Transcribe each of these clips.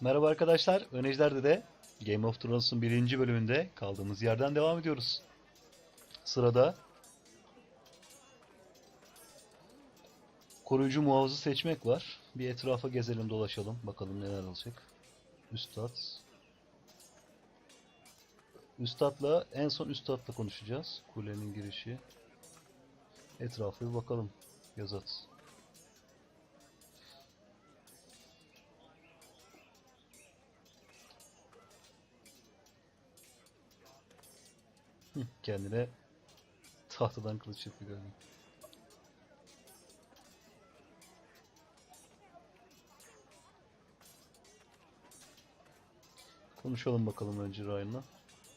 Merhaba arkadaşlar, Ejder Dede Game of Thrones'un 1. bölümünde kaldığımız yerden devam ediyoruz. Sırada koruyucu muhafızı seçmek var. Bir etrafa gezelim, dolaşalım, bakalım neler olacak. Üstad. Üstad'la, en son Üstad'la konuşacağız. Kulenin girişi. Etrafa bir bakalım. Yazat. Kendine tahtadan kılıç yapıyor galiba. Konuşalım bakalım önce Ryan'la.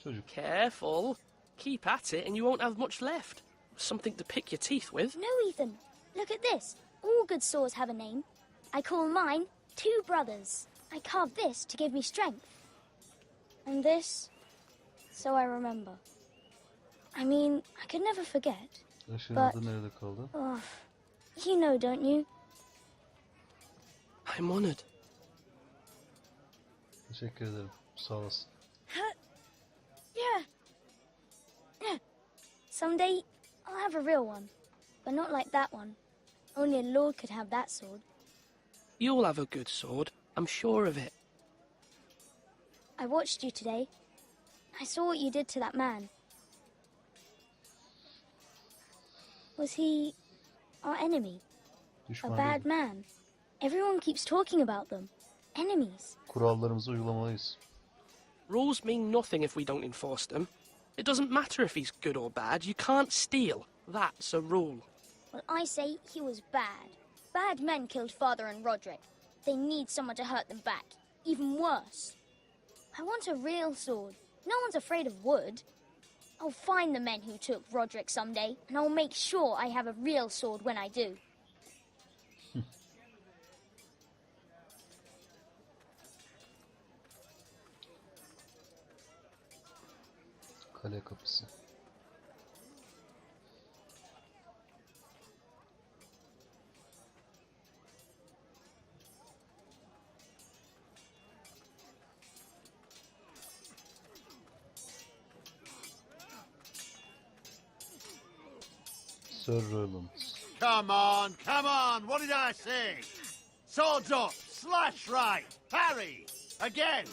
Çocuk. Careful. Keep at it and you won't have much left. Something to pick your teeth with. No, Ethan. Look at this. All good swords have a name. I call mine Two Brothers. I carved this to give me strength. And this, so I remember. I mean, I could never forget. Aşırı adı nerede kaldı? Oh, you know, don't you? I'm honored. Teşekkür ederim. Sağ olasın. Yeah. Someday I'll have a real one, but not like that one. Only a lord could have that sword. You'll have a good sword. I'm sure of it. I watched you today. I saw what you did to that man. Was he our enemy? Düşman A bad değil. man? Everyone keeps talking about them. Enemies. Kurallarımızı uygulamalıyız. Rules mean nothing if we don't enforce them. It doesn't matter if he's good or bad. You can't steal. That's a rule. Well, I say he was bad. Bad men killed Father and Roderick. They need someone to hurt them back. Even worse. I want a real sword. No one's afraid of wood. I'll find the men who took Roderick someday, and I'll make sure I have a real sword when I do. Kale kapısı. Sir Roland. Come on, what did I say? Swords up, slash right, parry, again.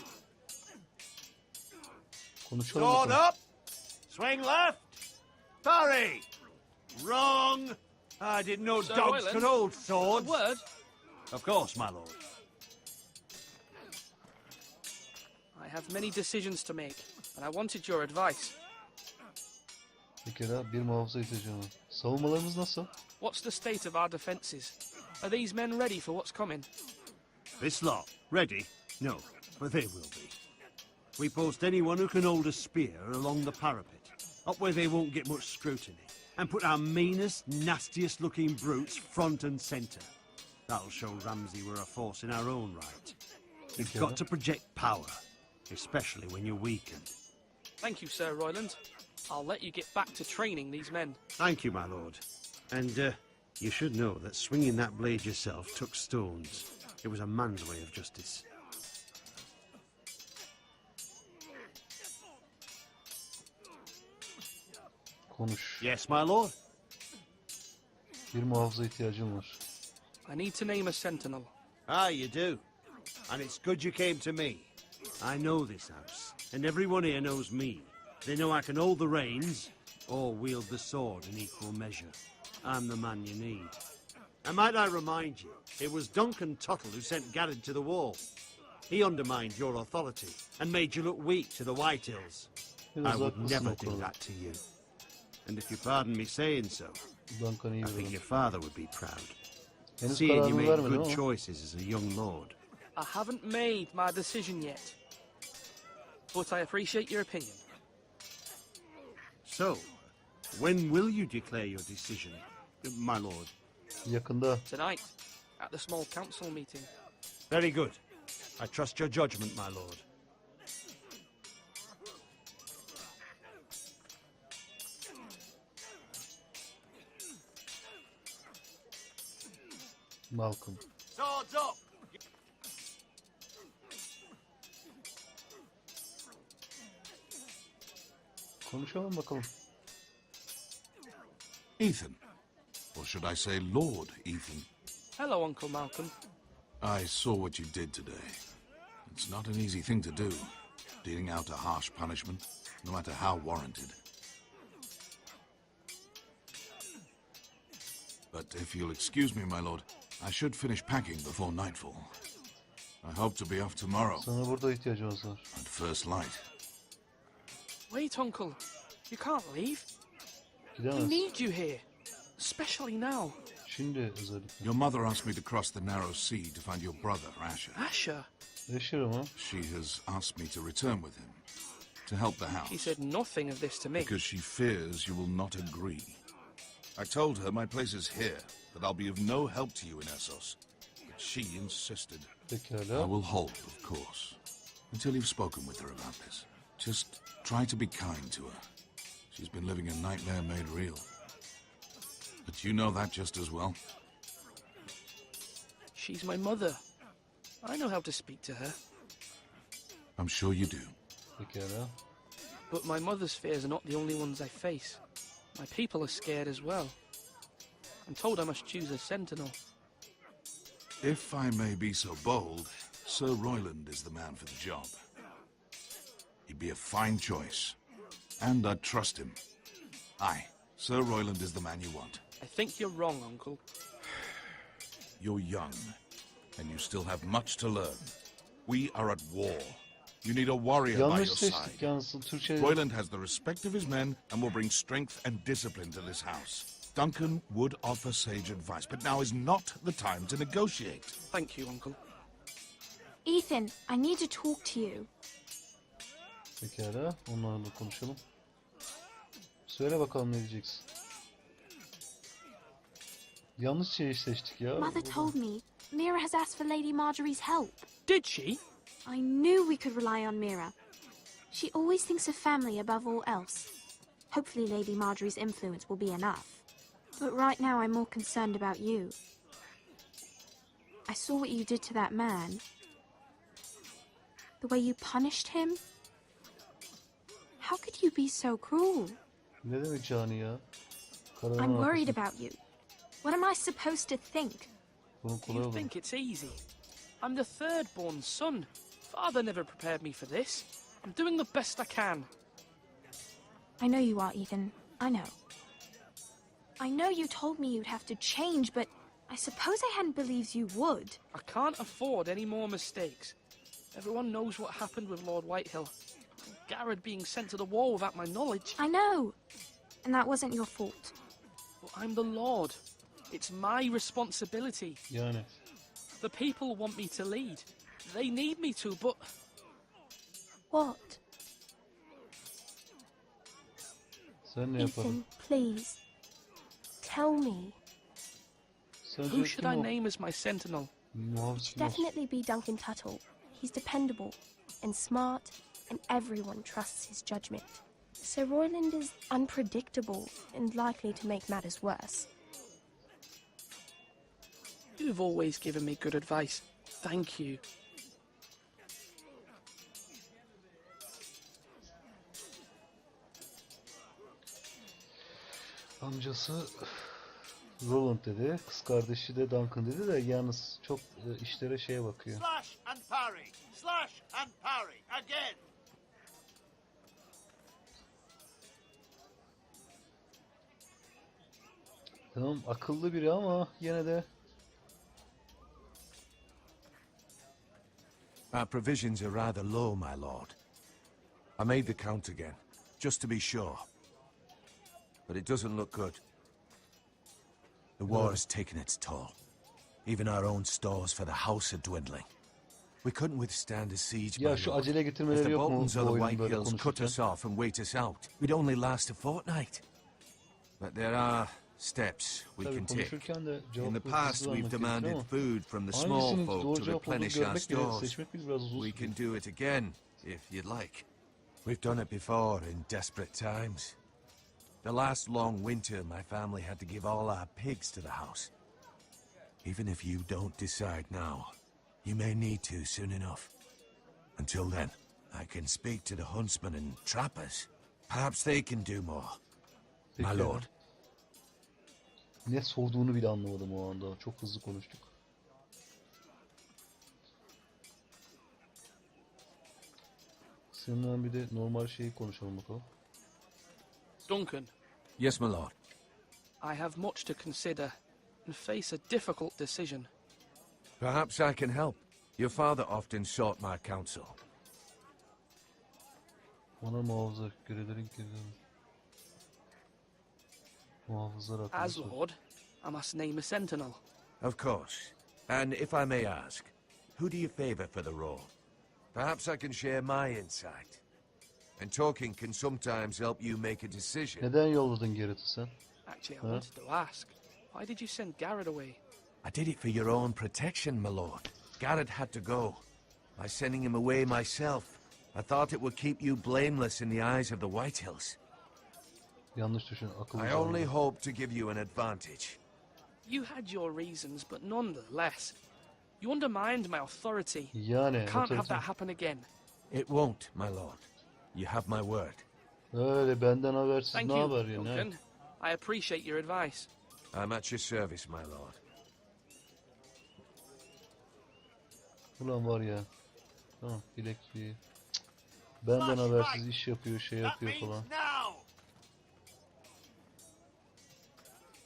Konuşalım Sword bakalım. up, swing left, parry. Wrong. I didn't know Sir dogs Roland, could hold A swords. word. Of course, my lord. I have many decisions to make, and I wanted your advice. Bir kere bir muhafıza ihtiyacım var. Savunmalarımız nasıl? What's the state of our defences? Are these men ready for what's coming? This lot, ready? No, but they will be. We post anyone who can hold a spear along the parapet, up where they won't get much scrutiny, and put our meanest, nastiest looking brutes front and centre. That'll show Ramsay we're a force in our own right. You've got to project power, especially when you're weakened. Thank you, Sir Royland. I'll let you get back to training these men. Thank you, my lord. And you should know that swinging that blade yourself took stones. It was a man's way of justice. Konuş. Yes, my lord? Bir muhafıza ihtiyacım var. I need to name a sentinel. Ah, you do. And it's good you came to me. I know this house, and everyone here knows me. They know I can hold the reins, or wield the sword in equal measure. I'm the man you need. And might I remind you, it was Duncan Tuttle who sent Garrett to the wall. He undermined your authority, and made you look weak to the Whitehills. Biraz I would haklısın never o do konuda. that to you. And if you pardon me saying so, Duncan'ı iyi I think bilirim. your father would be proud. Henüz Seeing you kararımı made vermedim good ama. choices as a young lord. I haven't made my decision yet, but I appreciate your opinion. So, when will you declare your decision, my lord? Yakında. Tonight, at the small council meeting. Very good. I trust your judgment, my lord. Malcolm. Swords up! Konuşalım bakalım. Ethan. Or should I say Lord Ethan? Hello, Uncle Malcolm. I saw what you did today. It's not an easy thing to do, dealing out a harsh punishment, no matter how warranted. But if you'll excuse me, my lord, I should finish packing before nightfall. I hope to be off tomorrow Sana burada ihtiyacımız var. at first light. Wait, Uncle. You can't leave. We Gidemez. need you here. Especially now. Şimdi özellikle. Your mother asked me to cross the narrow sea to find your brother, Asher. Asher? Yaşarım ha. She has asked me to return with him, to help the house. She said nothing of this to me. Because she fears you will not agree. I told her my place is here, that I'll be of no help to you in Essos. But she insisted. I Pekala. will hold, of course, until you've spoken with her about this. Just try to be kind to her. She's been living a nightmare made real. But you know that just as well. She's my mother. I know how to speak to her. I'm sure you do. Pekala. But my mother's fears are not the only ones I face. My people are scared as well. I'm told I must choose a sentinel. If I may be so bold, Sir Royland is the man for the job. He'd be a fine choice. And I'd trust him. Aye, Sir Royland is the man you want. I think you're wrong, Uncle. You're young, and you still have much to learn. We are at war. You need a warrior by Yanlış your seçtik side. yalnız. Türkçe Royland has the respect of his men and will bring strength and discipline to this house. Duncan would offer sage advice, but now is not the time to negotiate. Thank you, Uncle. Ethan, I need to talk to you. Pekala. Onlarla konuşalım. Söyle bakalım ne diyeceksin. Yanlış şeyi seçtik ya. Mother told me Mira has asked for Lady Marjorie's help. Did she? I knew we could rely on Mira. She always thinks of family above all else. Hopefully Lady Marjorie's influence will be enough. But right now I'm more concerned about you. I saw what you did to that man. The way you punished him. How could you be so cruel? Ne demek Cani ya? Kararın I'm worried arkasında. about you. What am I supposed to think? Bunun kolay You olur. think it's easy? I'm the third-born son. Father never prepared me for this. I'm doing the best I can. I know you are, Ethan. I know. I know you told me you'd have to change, but I suppose I hadn't believed you would. I can't afford any more mistakes. Everyone knows what happened with Lord Whitehill. Garrett being sent to the war without my knowledge. I know. And that wasn't your fault. But I'm the Lord. It's my responsibility. Yani. The people want me to lead. They need me to, but What? Sen ne yaparım? Ethan, please. Tell me. Sence who should I kim o? name as my sentinel? Muhafız Should kim olsun? definitely be Duncan Tuttle. He's dependable and smart, and everyone trusts his judgment. Sir Royland is unpredictable and likely to make matters worse. You've always given me good advice. Thank you. Amcası Roland dedi. Kız kardeşi de Duncan dedi de yalnız çok işlere şeye bakıyor. Slash and parry. Slash and parry. Again. Tamam akıllı biri ama yine de Our provisions are rather low, my lord. I made the count again, just to be sure. But it doesn't look good. The war has taken its toll. Even our own stores for the house are dwindling. We couldn't withstand a siege, ya my şu lord. acele If getirmeleri the yok mu Boltons bu or the oyunun böyle Whitehills cut konuşurken? us off and wait us out, we'd only last a fortnight. But there are steps we Tabii can take. konuşurken de In the cevapları past, hızlı we've almak gerekiyor demanded ama food from the small hangisinin folk doğru to cevap olduğunu replenish our görmek bile, stores. seçmek bile biraz uzun We sürüyor. can do it again, if you'd like. We've done it before in desperate times. The last long winter, my family had to give all our pigs to the house. Even if you don't decide now, you may need to soon enough. Until then, I can speak to the huntsmen and trappers. Perhaps they can do more. My Peki. lord. Ne sorduğunu bile anlamadım o anda. Çok hızlı konuştuk. Seninle bir de normal şeyi konuşalım bakalım. Duncan, Yes, my lord. I have much to consider and face a difficult decision. Perhaps I can help. Your father often sought my counsel. Bana muhafızlar görevlerin muhafızlar hakkında As sor. Lord, I must name a sentinel. Of course. And if I may ask, who do you favor for the role? Perhaps I can share my insight. And talking can sometimes help you make a decision. Neden yolladın Garrett'ı sen? Actually, I Huh? wanted to ask, why did you send Garrett away? I did it for your own protection, my lord. Garrett had to go. By sending him away myself, I thought it would keep you blameless in the eyes of the Whitehills. Yanlış düşün. Akıllı. I only hope to give you an advantage. You had your reasons, but nonetheless, you undermined my authority. Yani. Can't have otorite- that happen again. It won't, my lord. You have my word. Öyle benden habersiz Thank ne you, haber yani? Duncan. I appreciate your advice. I'm at your service, my lord. Ulan var ya. Tamam bilekliği. Benden habersiz iş yapıyor, şey yapıyor falan.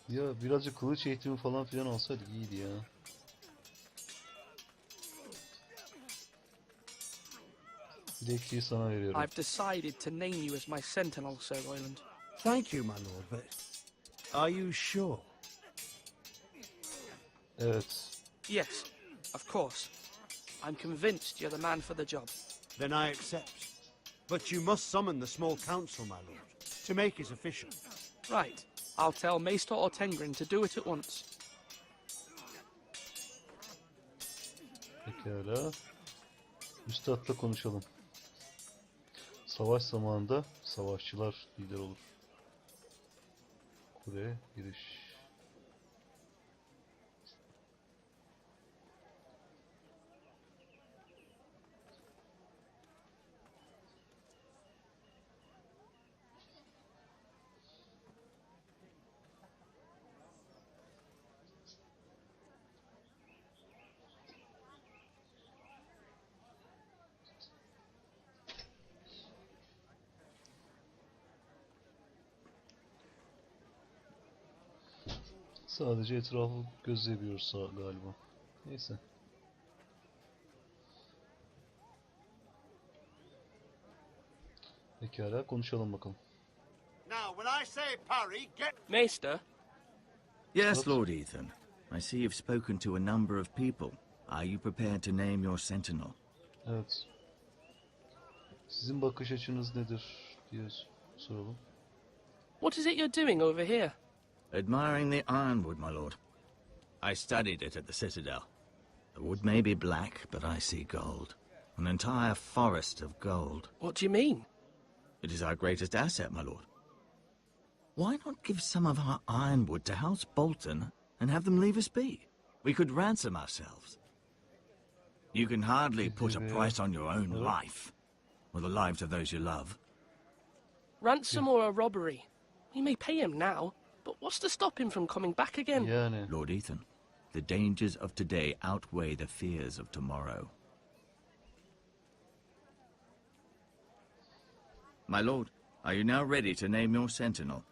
Ya birazcık kılıç eğitimi falan filan alsaydık iyiydi ya. Bilekliği sana veriyorum. I've decided to name you as my sentinel, Sir Royland. Thank you, my lord, but are you sure? Evet. Yes, of course. I'm convinced you're the man for the job. Then I accept. But you must summon the small council, my lord, to make it official. Right. I'll tell Maester Ortengrin to do it at once. Pekala. Üstad'la konuşalım. Savaş zamanında savaşçılar lider olur. Kule giriş. Sadece etrafı gözleyebiliyoruz galiba. Neyse. Pekala konuşalım bakalım. Now, when I say parry, get... Maester, Yes, Lord Ethan. I see you've spoken to a number of people. Are you prepared to name your sentinel? Evet. Sizin bakış açınız nedir diye soralım. what is it you're doing over here? Admiring the ironwood, my lord. I studied it at the Citadel. The wood may be black, but I see gold. An entire forest of gold. What do you mean? It is our greatest asset, my lord. Why not give some of our ironwood to House Bolton and have them leave us be? We could ransom ourselves. You can hardly put a price on your own life, or the lives of those you love. Ransom or a robbery? We may pay him now, but what's to stop him from coming back again? Yani. Lord Ethan, the dangers of today outweigh the fears of tomorrow. My lord, are you now ready to name your sentinel?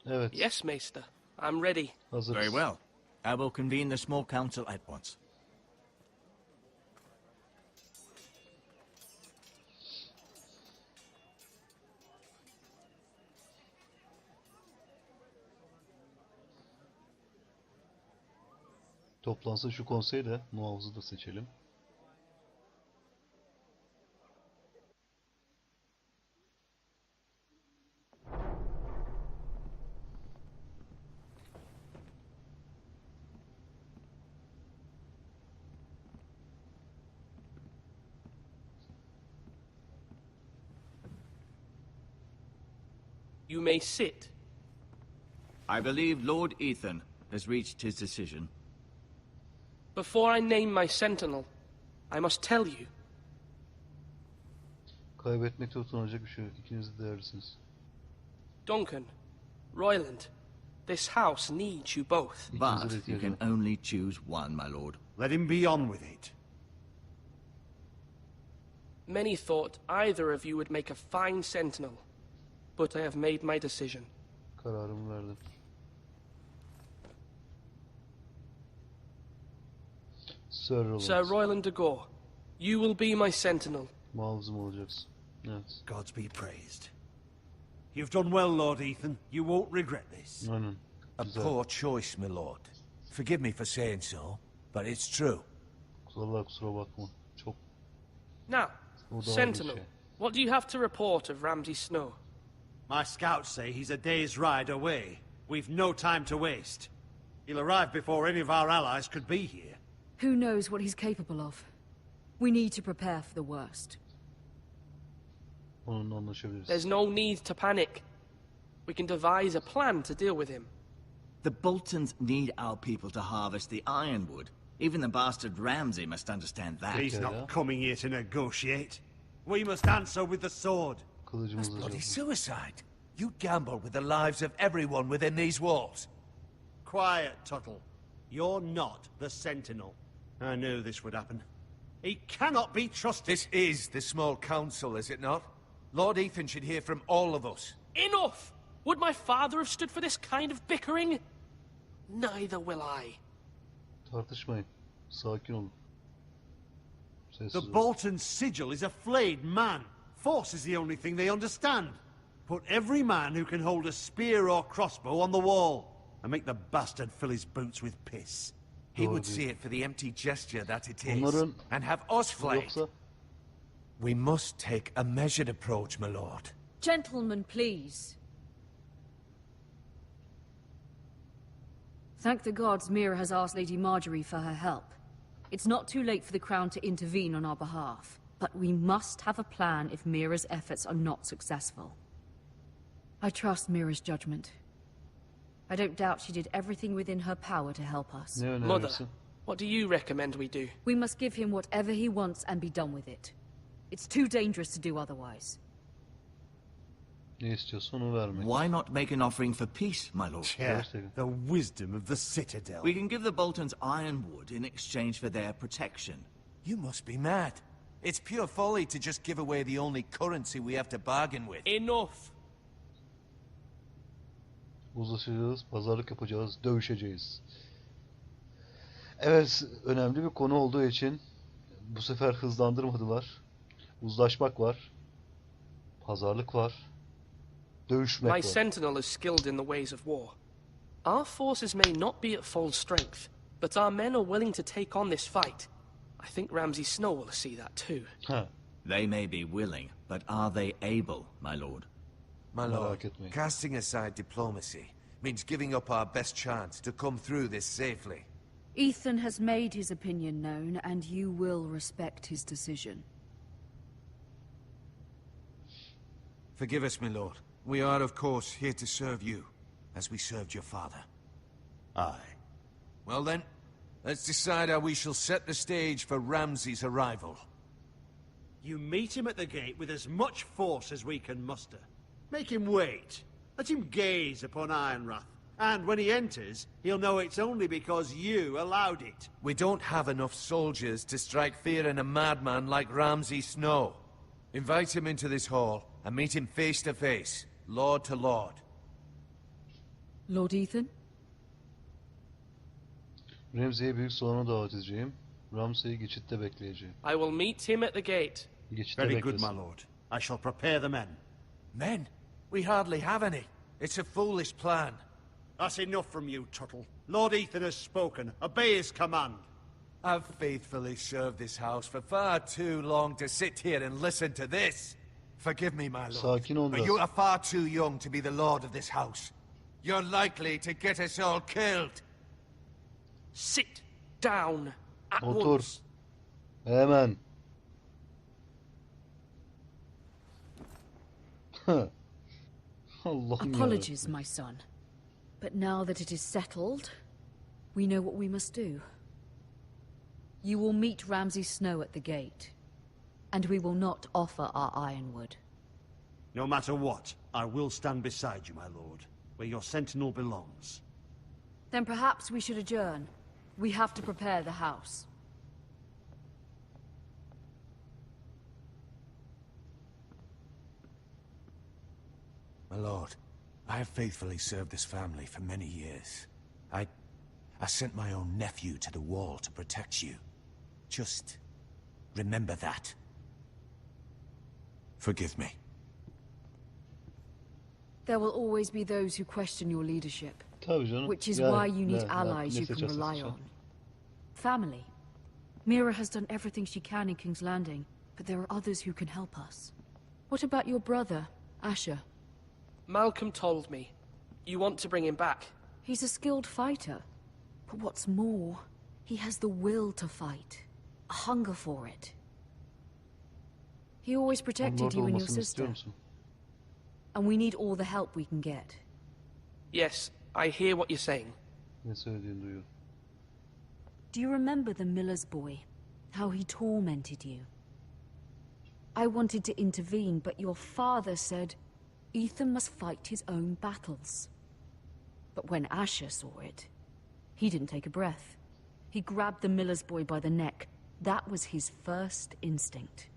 Evet. Yes, Maester. I'm ready. Hazırız. Very well. I will convene the small council at once. Toplansın şu konsey de muhafızı da seçelim. You may sit. I believe Lord Ethan has reached his decision. Before I name my sentinel, I must tell you. Kaybetmekte utanacak bir şey yok. İkiniz de değerlisiniz. Duncan, Royland, this house needs you both. İkinize But de you ihtiyacım can var. only choose one, my lord. Let him be on with it. Many thought either of you would make a fine sentinel, but I have made my decision. Kararımı verdim. Sir Roland. Sir Royland de Gore, you will be my sentinel. Muhafızım olacaksın. Evet. Gods be praised. You've done well, Lord Ethan. You won't regret this. Aynen. A Güzel. poor choice, my lord. Forgive me for saying so, but it's true. Vallahi kusura bakma. Çok Now, o da sentinel, şey. what do you have to report of Ramsay Snow? My scouts say he's a day's ride away. We've no time to waste. He'll arrive before any of our allies could be here. Who knows what he's capable of? We need to prepare for the worst. Onunla anlaşabiliriz. There's no need to panic. We can devise a plan to deal with him. The Boltons need our people to harvest the ironwood. Even the bastard Ramsay must understand that. He's Okay, not yeah. coming here to negotiate. We must answer with the sword. Kılıcımızla Bloody yapalım. suicide. You gamble with the lives of everyone within these walls. Quiet, Tuttle. You're not the Sentinel. I knew this would happen. He cannot be trusted. This is the small council, is it not? Lord Ethan should hear from all of us. Enough! Would my father have stood for this kind of bickering? Neither will I. Tartışmayın. Sakin olun. Sessiz The olun. Bolton sigil is a flayed man. Force is the only thing they understand. Put every man who can hold a spear or crossbow on the wall, and make the bastard fill his boots with piss. He would Doğru see değil. it for the empty gesture that it is, Onların and have us flayed. yoksa We must take a measured approach, my lord. Gentlemen, please. Thank the gods Mira has asked Lady Marjorie for her help. It's not too late for the Crown to intervene on our behalf, but we must have a plan if Mira's efforts are not successful. I trust Mira's judgment. I don't doubt she did everything within her power to help us. ne Mother, önerirsin? what do you recommend we do? We must give him whatever he wants and be done with it. It's too dangerous to do otherwise. Ne istiyorsa onu vermek. Why not make an offering for peace, my lord? Yeah, Gerçekten. the wisdom of the Citadel. We can give the Boltons ironwood in exchange for their protection. You must be mad. It's pure folly to just give away the only currency we have to bargain with. Enough! Uzlaşacağız, pazarlık yapacağız, dövüşeceğiz. Evet, önemli bir konu olduğu için bu sefer hızlandırmadılar. Uzlaşmak var. Pazarlık var. Dövüşmek My var. sentinel is skilled in the ways of war. Our forces may not be at full strength, but our men are willing to take on this fight. I think Ramsay Snow will see that too. Ha, They may be willing, but are they able, my lord? My Merak lord, etmeyin. casting aside diplomacy means giving up our best chance to come through this safely. Ethan has made his opinion known, and you will respect his decision. Forgive us, my lord. We are, of course, here to serve you, as we served your father. Aye. Well then, let's decide how we shall set the stage for Ramsay's arrival. You meet him at the gate with as much force as we can muster. Make him wait. Let him gaze upon Ironrath. And when he enters, he'll know it's only because you allowed it. We don't have enough soldiers to strike fear in a madman like Ramsay Snow. Invite him into this hall and meet him face to face, lord to lord. Lord Ethan? Ramsay'i büyük salona davet edeceğim. Ramsay'i geçitte bekleyeceğim. I will meet him at the gate. Geçitte Very good, beklesin. my lord. I shall prepare the men. Men? We hardly have any. It's a foolish plan. That's enough from you, Tuttle. Lord Ethan has spoken. Obey his command. I've faithfully served this house for far too long to sit here and listen to this. Forgive me, my lord, Sakin ol but biraz. you are far too young to be the lord of this house. You're likely to get us all killed. Sit down at Otur. once. Hemen. Allah'ım Apologies, yarabbim. my son. But now that it is settled, we know what we must do. You will meet Ramsay Snow at the gate. And we will not offer our ironwood. No matter what, I will stand beside you, my lord, where your sentinel belongs. Then perhaps we should adjourn. We have to prepare the house. My lord, I have faithfully served this family for many years. I sent my own nephew to the wall to protect you. Just remember that. Forgive me. There will always be those who question your leadership. Tabii canım. Which is Yani, why you need ne allies you can seçersen rely seç. on. Family. Mira has done everything she can in King's Landing, but there are others who can help us. What about your brother, Asher? Malcolm told me. You want to bring him back? He's a skilled fighter. But what's more, he has the will to fight. A hunger for it. He always protected Onlarda you and your olmasını istiyor sister. musun? And we need all the help we can get. Yes, I hear what you're saying. Ne söylediğini duyuyorum. Do you remember the miller's boy? How he tormented you? I wanted to intervene, but your father said Ethan must fight his own battles. But when Asher saw it, he didn't take a breath. He grabbed the miller's boy by the neck. That was his first instinct.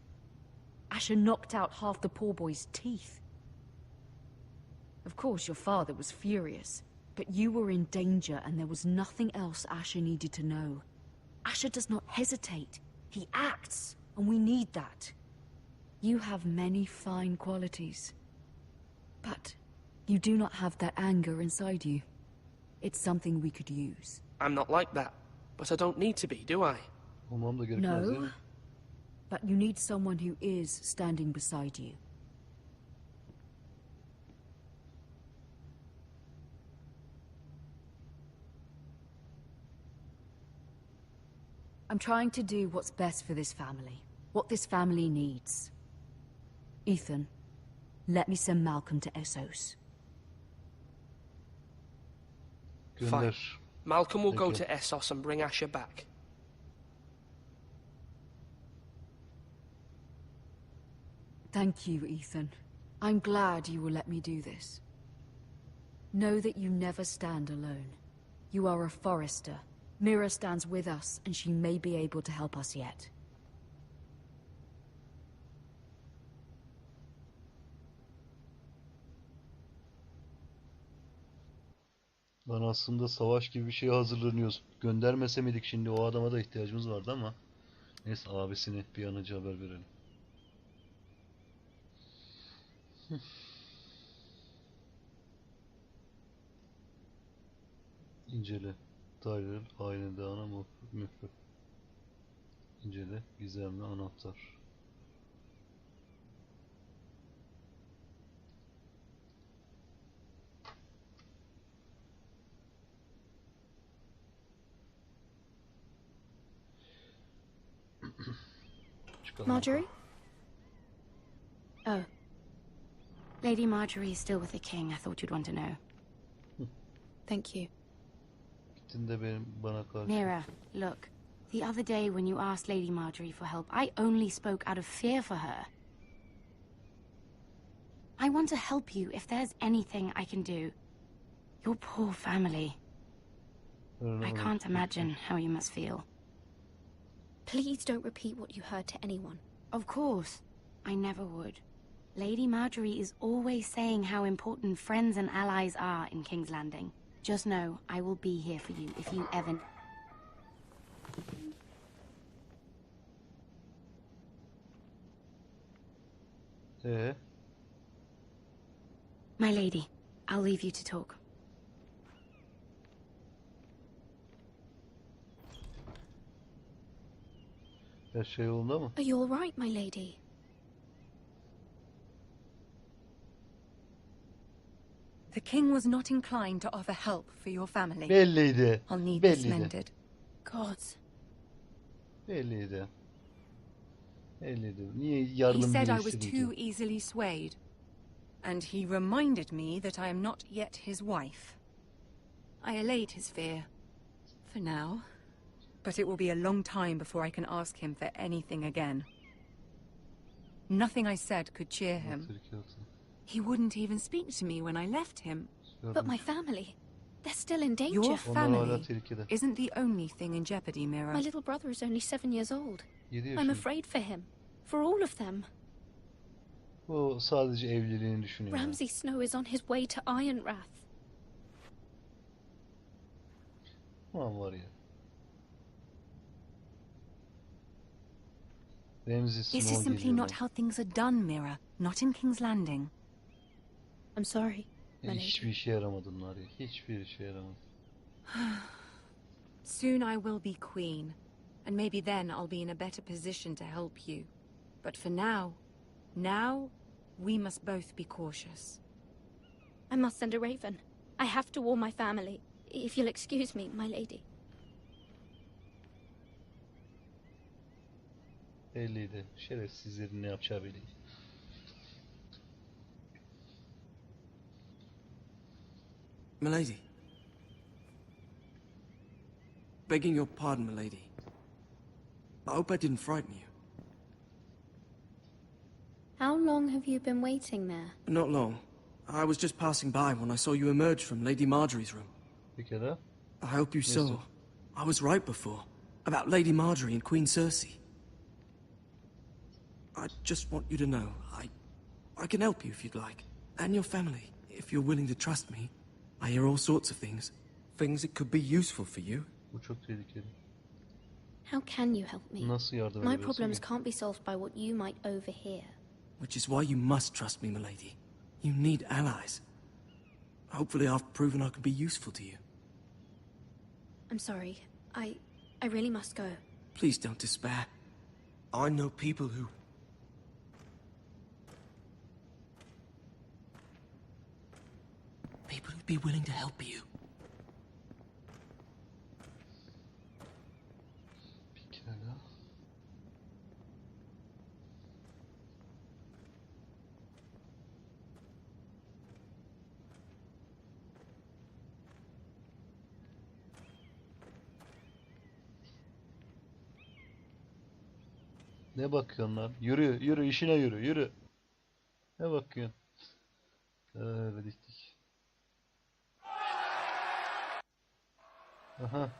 Asher knocked out half the poor boy's teeth. Of course, your father was furious, but you were in danger and there was nothing else Asher needed to know. Asher does not hesitate. He acts, and we need that. You have many fine qualities. But you do not have that anger inside you. It's something we could use. I'm not like that, but I don't need to be, do I? Olmam da gerekmez değil No, mi? but you need someone who is standing beside you. I'm trying to do what's best for this family. What this family needs. Ethan, let me send Malcolm to Essos. Fine. Gönder. Malcolm will go Thank you. to Essos and bring Asher back. Thank you, Ethan. I'm glad you will let me do this. Know that you never stand alone. You are a forester. Mira stands with us, and she may be able to help us yet. Lan aslında savaş gibi bir şeye hazırlanıyoruz. Göndermese miydik şimdi? O adama da ihtiyacımız vardı ama. Neyse abisine bir an önce haber verelim. İncele. Tyler, ailede ana mühür. İncele, gizemli anahtar. Çıkalım. Marjorie? Oh. Lady Marjorie is still with the king. I thought you'd want to know. Thank you. Gittin de bana karşı. Mira, look. The other day when you asked Lady Marjorie for help, I only spoke out of fear for her. I want to help you if there's anything I can do. Your poor family. I can't imagine how you must feel. Please don't repeat what you heard to anyone. Of course. I never would. Lady Marjorie is always saying how important friends and allies are in King's Landing. Just know, I will be here for you if you ever... My lady, I'll leave you to talk. Her şey yolunda mı? Are you all right, my lady? The king was not inclined to offer help for your family. Belliydi. I'll need this Belliydi. mended. God. Belliydi. Belliydi. Niye He yardım said I bile was istedi too ki? easily swayed. And he reminded me that I am not yet his wife. I allayed his fear. For now. But it will be a long time before I can ask him for anything again. Nothing I said could cheer him. He wouldn't even speak to me when I left him. But my family, they're still in danger. Your family isn't the only thing in jeopardy, Mira. My little brother is only 7 years old. 7 I'm yaşında. afraid for him. For all of them. O sadece evliliğini düşünüyor. Ramsay Snow is on his way to Ironrath. Aman var ya. Ramsay This is Snow simply geliyor. not how things are done, Mira. Not in King's Landing. I'm sorry. Hiçbir işe yaramadın var ya. Hiçbir işe yaramadı. Soon I will be queen, and maybe then I'll be in a better position to help you. But for now we must both be cautious. I must send a raven. I have to warn my family. If you'll excuse me, my lady. Belliydi. Şerefsizlerin ne yapacağı belliydi. Milady. Begging your pardon, milady. I hope I didn't frighten you. How long have you been waiting there? Not long. I was just passing by when I saw you emerge from Lady Marjorie's room. Bir kere. I hope you saw. I was right before. About Lady Marjorie and Queen Cersei. I just want you to know, I can help you if you'd like. And your family, if you're willing to trust me. I hear all sorts of things. Things that could be useful for you. Bu çok tehlikeli. How can you help me? Nasıl yardım My edebilirsin problems ki? can't be solved by what you might overhear. Which is why you must trust me, milady. You need allies. Hopefully I've proven I can be useful to you. I'm sorry. I really must go. Please don't despair. I know people who... People who'd be willing to help you. Bir kere. Ne bakıyorsun lan? Yürü, yürü, işine yürü, yürü. Ne bakıyorsun? Evet, diktik. Aha.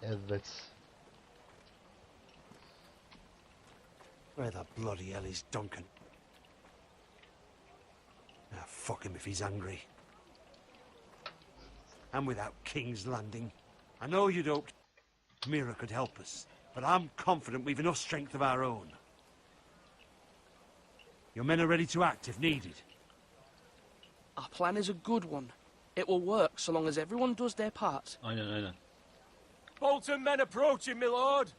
Evet. Where the bloody hell is Duncan? Ah, fuck him if he's angry. And without King's Landing. I know you'd hoped Mira could help us, but I'm confident we've enough strength of our own. Your men are ready to act if needed. Our plan is a good one. It will work so long as everyone does their part. Aynen aynen. Bolton men approaching, my lord.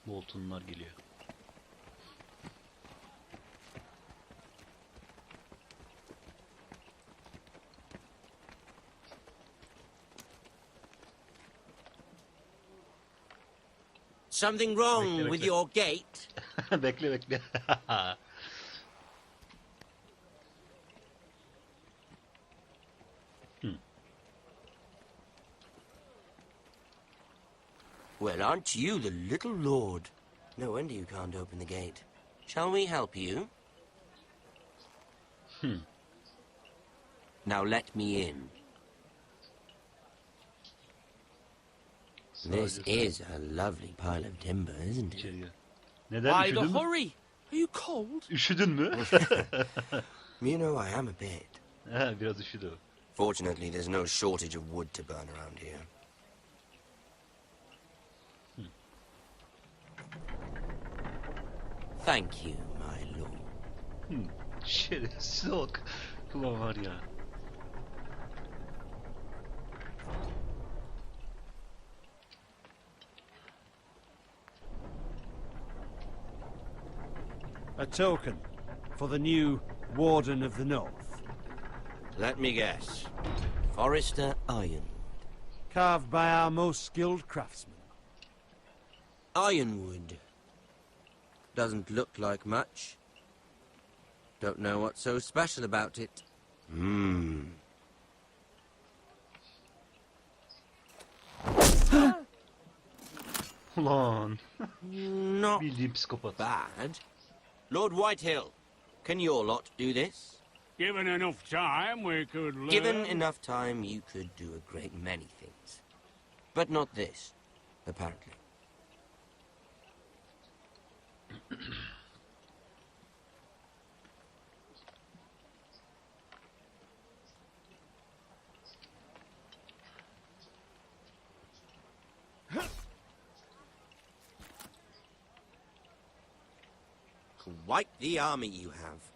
Boltonlar geliyor. Something wrong Bekle, with bekle. your gate? Bekle bekle. Well, aren't you the little lord? No wonder you can't open the gate. Shall we help you? Now let me in. This is a lovely pile of timber, isn't it? İçeriye. Neden Why the üşüdün mü? hurry? Are you cold? Üşüdün mü? You know, I am a bit. Ha, biraz üşüdü. Fortunately, there's no shortage of wood to burn around here. Thank you, my lord. Şerefsiz bak. Ulan var ya. A token for the new Warden of the North. Let me guess. Forrester Ironwood. Carved by our most skilled craftsmen. Ironwood. Doesn't look like much. Don't know what's so special about it. Ulan. Not Bildiğim psikopat. bad. Lord Whitehill, can your lot do this? Given enough time, we could learn. Given enough time, you could do a great many things. But not this, apparently. Quite the army you have,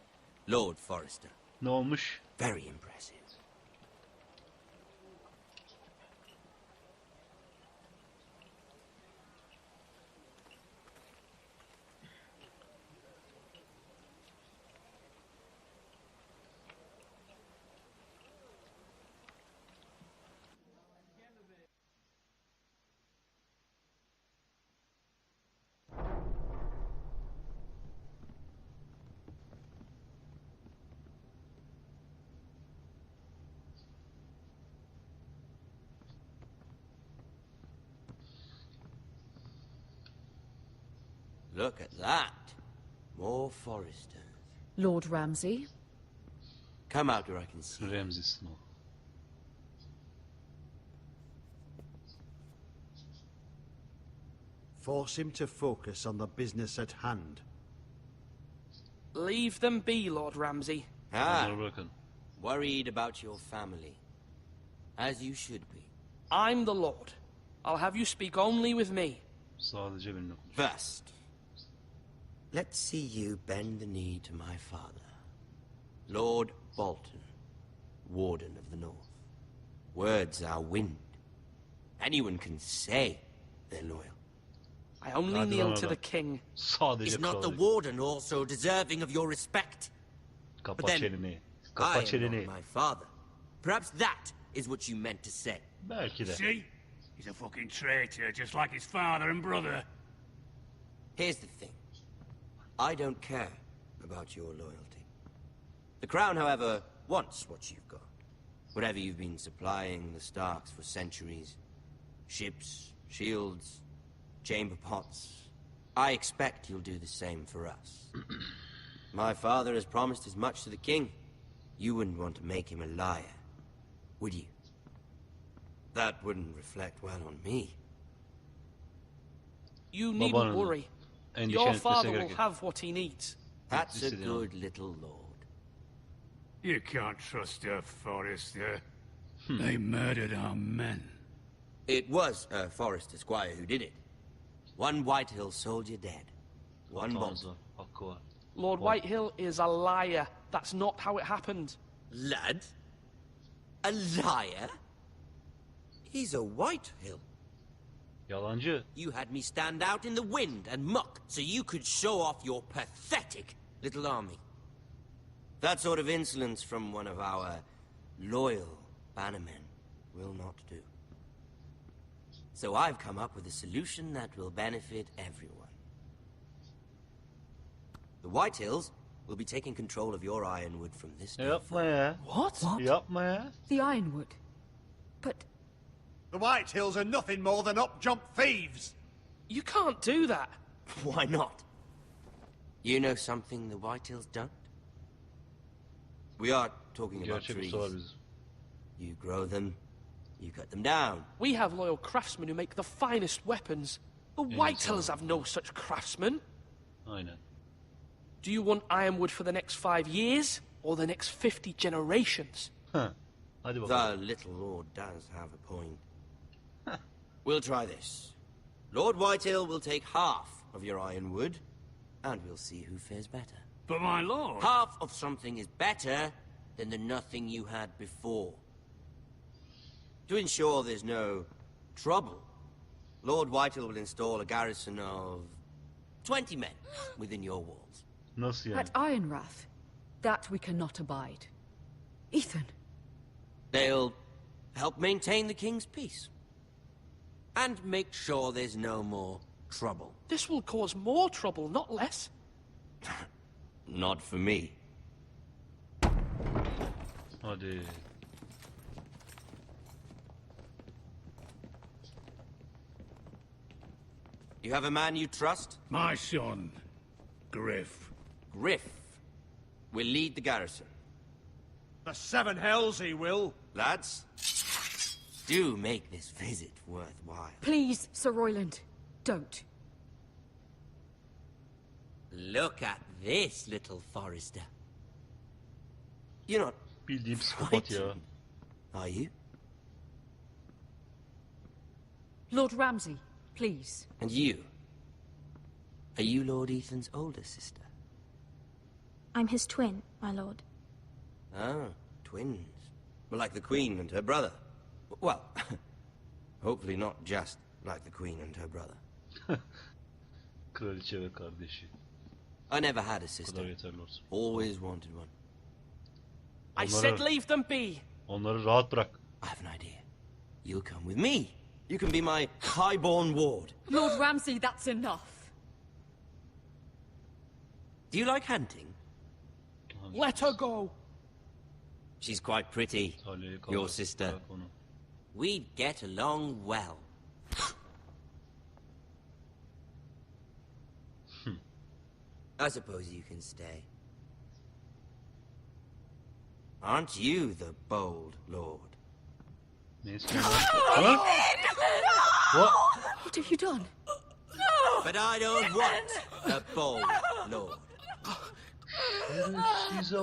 Lord Forrester. Ne olmuş? Very impressive. Look at that. More Forresters. Lord Ramsay? Come out where I can see. Ramsey'sin o. Force him to focus on the business at hand. Leave them be, Lord Ramsay. Onları bırakın. Worried about your family. As you should be. I'm the Lord. I'll have you speak only with me. Sadece benimle konuş. First, let's see you bend the knee to my father, Lord Bolton, Warden of the North. Words are wind. Anyone can say they're loyal. I only Hadi kneel lan to oradan. the king. Sadece Is not the kralıyım. Warden also deserving of your respect? Kapa But then, çeneni. I Kapa am çeneni. not my father. Perhaps that is what you meant to say. Belki de. See? He's a fucking traitor, just like his father and brother. Here's the thing. I don't care about your loyalty. The Crown, however, wants what you've got. Whatever you've been supplying the Starks for centuries. Ships, shields, chamber pots. I expect you'll do the same for us. My father has promised as much to the king. You wouldn't want to make him a liar, would you? That wouldn't reflect well on me. You needn't Babanın worry. endişe Your etmesine father will gerek yok. have what he needs. That's a Listen, good little lord. You can't trust her, Forrester. They murdered our men. It was a Forrester squire who did it. One Whitehill soldier dead. One Hatamız Bolton. var. Hakkı var. Lord Whitehill is a liar. That's not how it happened. Lad? A liar? He's a Whitehill. Yalancı. You had me stand out in the wind and muck so you could show off your pathetic little army. That sort of insolence from one of our loyal bannermen will not do. So I've come up with a solution that will benefit everyone. The Whitehills will be taking control of your ironwood from this day Yapma forward. ya. What? Yapma ya. The Ironwood. But The Whitehills are nothing more than up-jump thieves! You can't do that. Why not? You know something the Whitehills don't? We are talking about Gerçek trees. ustalar biz. You grow them, you cut them down. We have loyal craftsmen who make the finest weapons. The Whitehills have no such craftsmen. Aynen. Do you want ironwood for the next 5 years, or the next 50 generations? Heh. Hadi The bakalım. little lord does have a point. We'll try this. Lord Whitehill will take half of your ironwood, and we'll see who fares better. But my lord... Half of something is better than the nothing you had before. To ensure there's no trouble, Lord Whitehill will install a garrison of 20 men within your walls. Nasıl yani? at Ironrath, that we cannot abide. Ethan, They'll help maintain the king's peace. And make sure there's no more trouble. This will cause more trouble, not less. Not for me. Hadi. You have a man you trust? My son, Griff. Griff will lead the garrison. The seven hells he will. Lads, do make this visit worthwhile. Please, Sir Royland, don't. Look at this, little forester. You're not Bildiğim psikopat ya. frightened, are you? Lord Ramsay, please. And you? Are you Lord Ethan's older sister? I'm his twin, my lord. Ah, twins. Like the Queen and her brother. Well, hopefully not just like the Queen and her brother. Kraliçe ve kardeşi. I never had a Bu sister. kadar yeterli olsun. Always wanted one. I said leave them be. Onları rahat bırak. I have an idea. You'll come with me. You can be my highborn ward. Lord Ramsay, that's enough. Do you like hunting? Let her go. She's quite pretty, your sister. We'd get along well. I suppose you can stay. Aren't you the bold lord? Ne istiyorsun? Ha? What? What have you done? But I don't want a bold lord.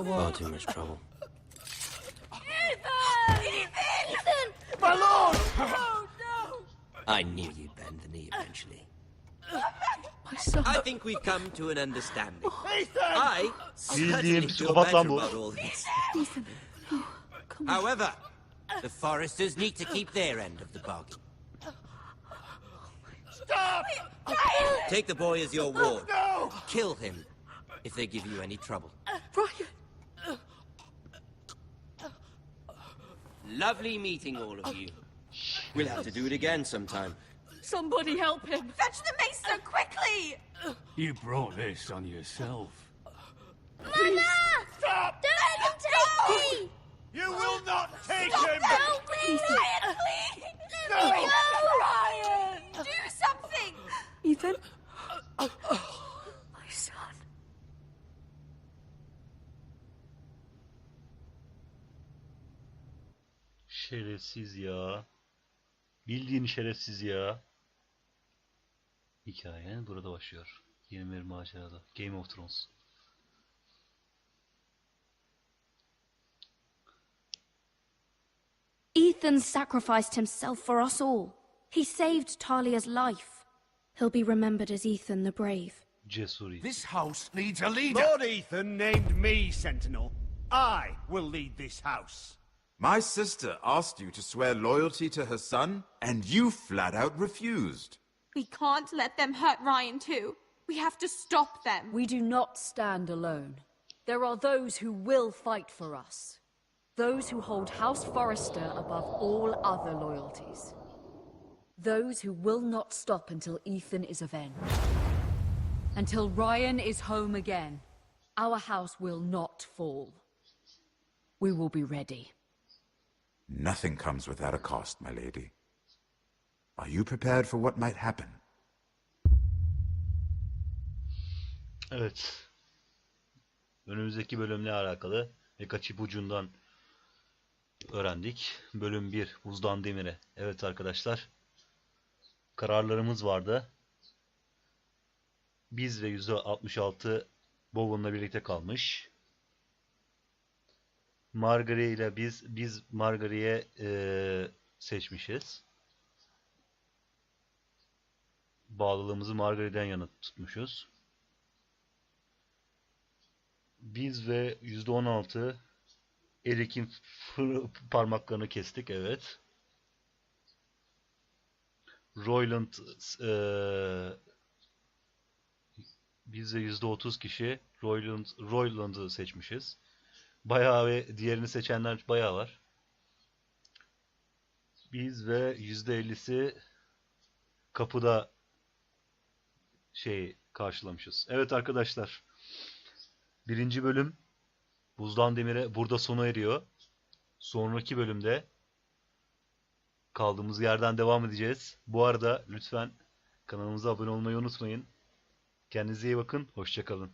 Far too much trouble. Ethan! My lord! Oh, no! I knew you'd bend the knee eventually. My son. I think we've come to an understanding. Ethan! I certainly Bildiğim feel psikopat better lan bu. about all this. Ethan. Oh, come on. However, the foresters need to keep their end of the bargain. Stop! Take the boy as your ward. No! Kill him if they give you any trouble. Ryan. Lovely meeting all of you. We'll have to do it again sometime. Somebody help him. Fetch the mace so quickly! You brought this on yourself. Mother! Stop! Don't let him take me! You will not take him! Help me! Ryan, please! Let me go! Ryan! Do something! Ethan. My son. Şerefsiz ya. Bildiğin şerefsiz ya. Hikaye burada başlıyor. Yeni bir macerada. Game of Thrones. Ethan sacrificed himself for us all. He saved Talia's life. He'll be remembered as Ethan the Brave. Cesur Ethan. This house needs a leader. Lord Ethan named me Sentinel. I will lead this house. My sister asked you to swear loyalty to her son, and you flat out refused. We can't let them hurt Ryan too. We have to stop them. We do not stand alone. There are those who will fight for us. Those who hold House Forrester above all other loyalties. Those who will not stop until Ethan is avenged. Until Ryan is home again, our house will not fall. We will be ready. Nothing comes without a cost, my lady. Are you prepared for what might happen? Evet. Önümüzdeki bölümle alakalı birkaç ipucundan öğrendik. Bölüm 1. Buzdan Demire. Evet arkadaşlar. Kararlarımız vardı. Biz ve %66 Bowen'la birlikte kalmış. Margaret ile biz Margaret'e seçmişiz. Bağlılığımızı Margaret'den yana tutmuşuz. Biz ve %16 Eric'in parmaklarını kestik, evet. Royland biz ve %30 kişi Royland'ı seçmişiz. Bayağı ve diğerini seçenler bayağı var. Biz ve %50'si kapıda karşılamışız. Evet arkadaşlar. Birinci bölüm Buzdan Demir'e burada sona eriyor. Sonraki bölümde kaldığımız yerden devam edeceğiz. Bu arada lütfen Kanalımıza abone olmayı unutmayın. Kendinize iyi bakın. Hoşça kalın.